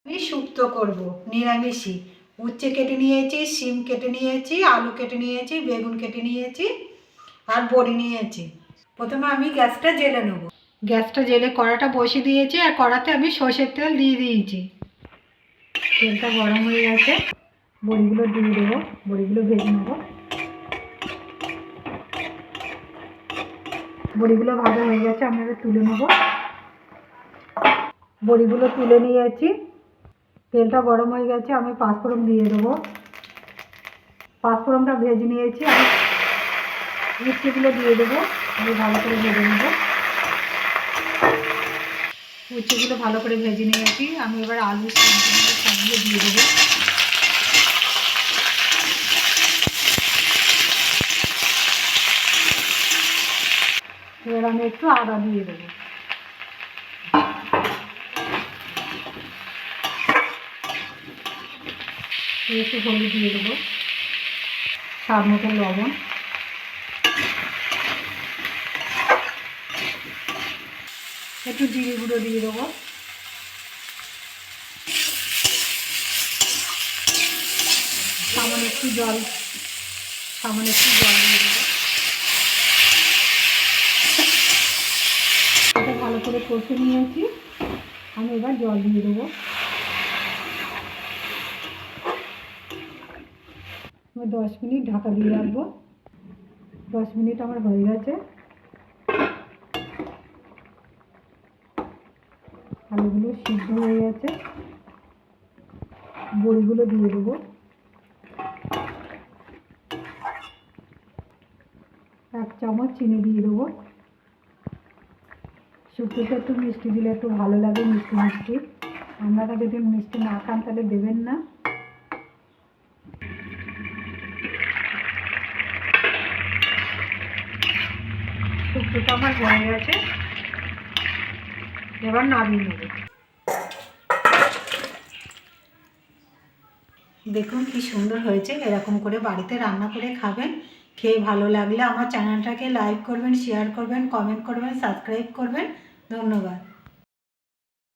আমি শুক্তো করব নিরামিষই। উচ্ছে কেটে নিয়েছি, শিম কেটে নিয়েছি, আলু কেটে নিয়েছি, বেগুন কেটে নিয়েছি আর বড়ি নিয়েছি। প্রথমে আমি গ্যাসটা জ্বেলে নেব। গ্যাসটা জ্বেলে কড়াটা বসিয়ে দিয়েছি আর কড়াতে আমি সর্ষের তেল দিয়ে দিয়েছি। তেলটা গরম হয়ে গেছে, বড়িগুলো দিয়ে দেবো, বড়িগুলো ভেজে নেব। বড়িগুলো ভাজা হয়ে গেছে, আমি এবার তুলে নেব। বড়িগুলো তুলে নিয়েছি। তেলটা গরম হয়ে গেছে, আমি পাঁচফোড়ন দিয়ে দেবো। পাঁচফোড়নটা ভেজে নিয়েছি, আমি উচ্ছেগুলো দিয়ে দেবো। আমি ভালো করে ভেজে নেব। উচ্ছেগুলো ভালো করে ভেজে নিয়েছি, আমি এবার আলু সবগুলো দিয়ে দেবো। এবার আমি একটু আদা দিয়ে দেবো। একটু হলুদ দিয়ে দেবো, স্বাদ মতো লবণ, একটু জিরে গুঁড়ো দিয়ে দেবো, সামান্য একটু জল দিয়ে দেবো। এটা ভালো করে কষে নিয়েছি, আমি এবার জল দিয়ে দেবো। আমি 10 মিনিট ঢাকা দিয়ে রাখবো। 10 মিনিট আমার হয়ে গেছে। আলুগুলো সিদ্ধ হয়ে গেছে, বড়িগুলো দিয়ে দেবো। 1 চামচ চিনি দিয়ে দেবো। শুক্তোতে একটু মিষ্টি দিলে একটু ভালো লাগে, মিষ্টি মিষ্টি। আপনারা যদি মিষ্টি না খান তাহলে দেবেন না। শুক্তোটা আমার হয়ে গেছে, এবার নামিয়ে নেব। দেখুন কি সুন্দর হয়েছে। এরকম করে বাড়িতে রান্না করে খাবেন। খেয়ে ভালো লাগলে আমার চ্যানেলটাকে লাইক করবেন, শেয়ার করবেন, কমেন্ট করবেন, সাবস্ক্রাইব করবেন। ধন্যবাদ।